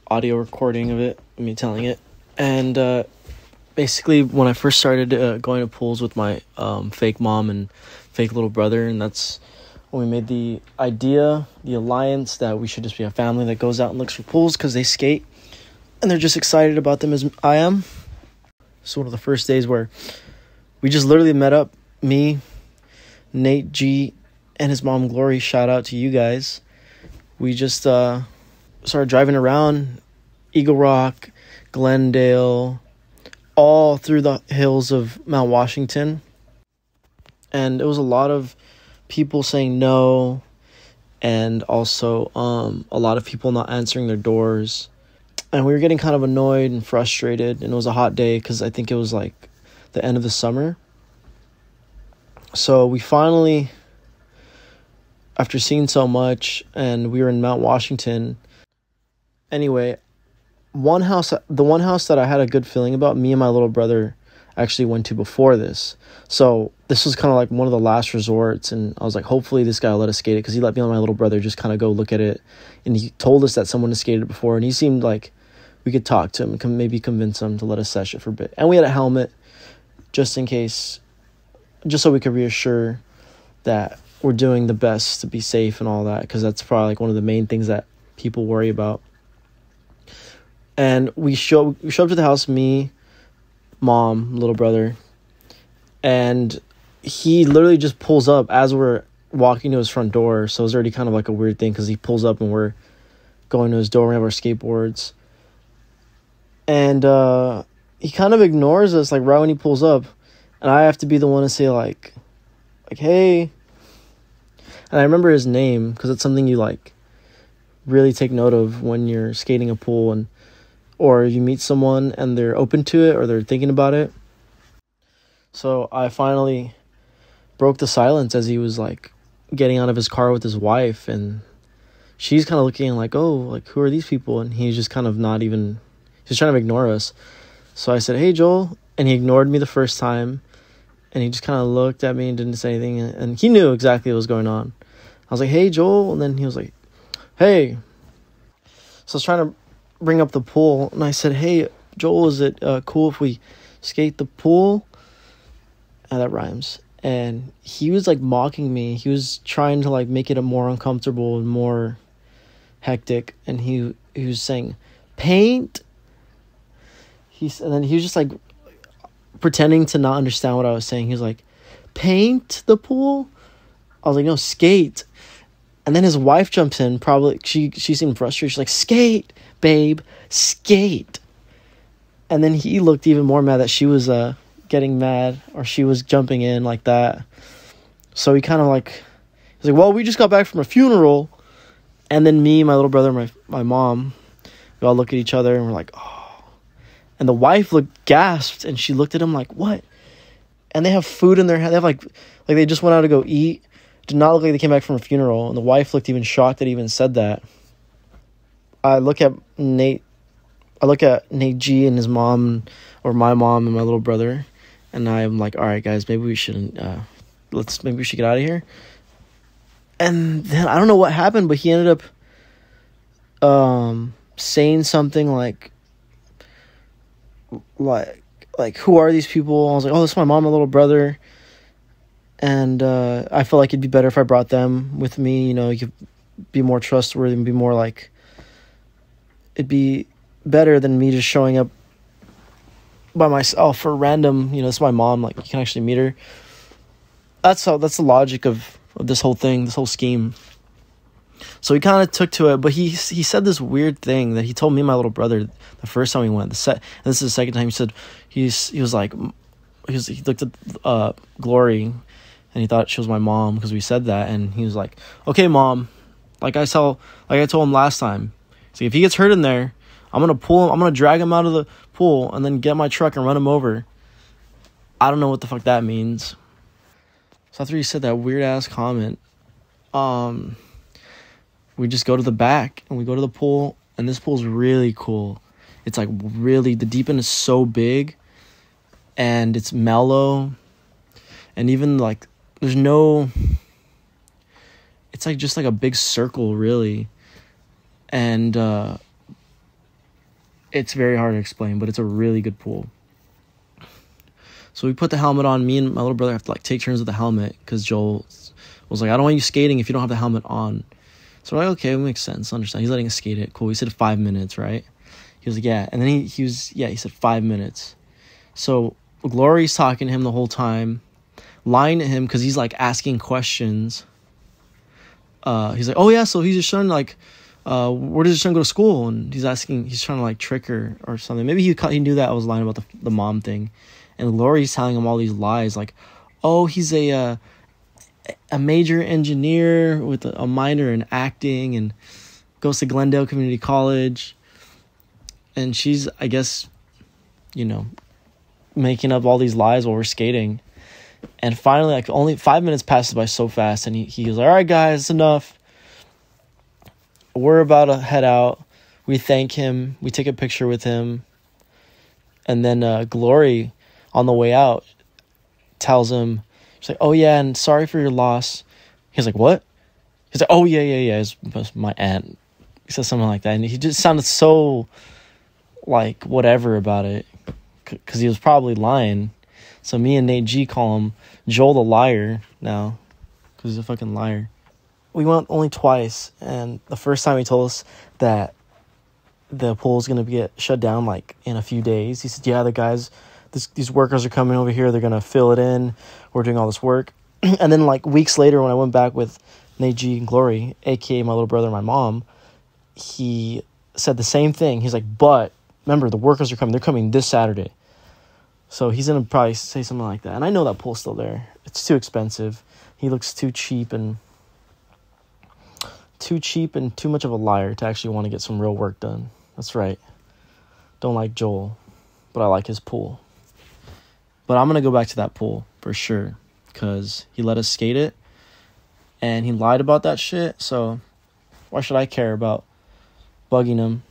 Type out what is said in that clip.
audio recording of it, me telling it. And basically, when I first started going to pools with my fake mom and fake little brother, and that's when we made the alliance that we should just be a family that goes out and looks for pools because they skate and they're just excited about them as I am. So one of the first days where we just literally met up, me, Nate G, and his mom Glory. Shout out to you guys. We just started driving around Eagle Rock, Glendale, all through the hills of Mount Washington. And it was a lot of people saying no, and also a lot of people not answering their doors. And we were getting kind of annoyed and frustrated, and it was a hot day because I think it was like the end of the summer. So we finally, after seeing so much, and we were in Mount Washington. Anyway, the one house that I had a good feeling about, me and my little brother actually went to before this. So this was kind of like one of the last resorts, and I was like, hopefully this guy will let us skate it, because he let me and my little brother just kind of go look at it, and he told us that someone had skated it before, and he seemed like we could talk to him and maybe convince him to let us sesh it for a bit. And we had a helmet just in case, just so we could reassure that we're doing the best to be safe and all that, because that's probably like one of the main things that people worry about. And we show up to the house, me, mom, little brother, and he literally just pulls up as we're walking to his front door. So it's already kind of like a weird thing, because he pulls up and we're going to his door. We have our skateboards, and he kind of ignores us like right when he pulls up, and I have to be the one to say like hey. And I remember his name because it's something you like really take note of when you're skating a pool, and or you meet someone and they're open to it or they're thinking about it. So I finally broke the silence as he was like getting out of his car with his wife, and she's kind of looking like, oh, like who are these people? And he's just kind of he's trying to ignore us. So I said, hey, Joel. And he ignored me the first time, and he just kind of looked at me and didn't say anything, and he knew exactly what was going on. I was like, hey, Joel. And then he was like, hey. So I was trying to bring up the pool, and I said, hey, Joel, is it cool if we skate the pool? And that rhymes. And he was like mocking me. He was trying to like make it a more uncomfortable and more hectic, and he was saying paint. And then he was just like pretending to not understand what I was saying. He was like, paint the pool? I was like, no, skate. And then his wife jumps in. Probably she seemed frustrated. She's like, skate, babe, skate. And then he looked even more mad that she was getting mad, or she was jumping in like that. So he kind of like, he's like, well, we just got back from a funeral. And then me, my little brother, my mom, we all look at each other and we're like, oh. And the wife gasped, and she looked at him like, what? And they have food in their hand. They have like they just went out to go eat. Did not look like they came back from a funeral. And the wife looked even shocked that he even said that. I look at Nate G and his mom, or my mom and my little brother, and I'm like, all right, guys, maybe we shouldn't. Maybe we should get out of here. And then I don't know what happened, but he ended up saying something like who are these people? I was like, oh, this is my mom and little brother, and I felt like it'd be better if I brought them with me. You know, you could be more trustworthy and be more like, it'd be better than me just showing up by myself for random. You know, it's my mom. Like, you can actually meet her. That's the logic of this whole thing, this whole scheme. So he kind of took to it, but he said this weird thing that he told me and my little brother the first time we went. And this is the second time he said, he looked at Glory, and he thought she was my mom because we said that, and he was like, okay, mom, like I told him last time. So if he gets hurt in there, I'm gonna drag him out of the pool and then get my truck and run him over. I don't know what the fuck that means. So after he said that weird ass comment, we just go to the back and we go to the pool, and this pool's really cool. It's like really, the deep end is so big, and it's mellow, and even like it's like just like a big circle really, and It's very hard to explain, but it's a really good pool. So we put the helmet on. Me and my little brother have to like take turns with the helmet because Joel was like, I don't want you skating if you don't have the helmet on. So we're like, okay, it makes sense. Understand. He's letting us skate it. Cool. He said 5 minutes, right? He was like, yeah. And then he said 5 minutes. So Glory's talking to him the whole time, lying to him because he's like asking questions. He's like, oh yeah, so he's just trying to like, where does his son go to school? And he's trying to like trick her or something. Maybe he knew that I was lying about the mom thing. And Lori's telling him all these lies, like, oh, he's a major engineer with a minor in acting and goes to Glendale Community College. And she's, I guess, making up all these lies while we're skating. And finally, like, only 5 minutes passes by so fast, and he was like, all right, guys, it's enough. We're about to head out. We thank him. We take a picture with him. And then Glory, on the way out, tells him, she's like, oh, yeah, and sorry for your loss. He's like, what? He's like, oh, yeah. It's my aunt. He says something like that. And he just sounded so, like, whatever about it. Because he was probably lying. So me and Nate G call him Joel the liar now. Because he's a fucking liar. We went only twice. And the first time he told us that the pool's going to get shut down, like, in a few days. He said, yeah, the guys... These workers are coming over here. They're going to fill it in. We're doing all this work. And then, like, weeks later, when I went back with Nate G and Glory, a.k.a. my little brother and my mom, he said the same thing. He's like, but, remember, the workers are coming. They're coming this Saturday. So he's going to probably say something like that. And I know that pool's still there. It's too expensive. He looks too cheap and too much of a liar to actually want to get some real work done. That's right. Don't like Joel, but I like his pool. But I'm going to go back to that pool for sure because he let us skate it and he lied about that shit. So why should I care about bugging him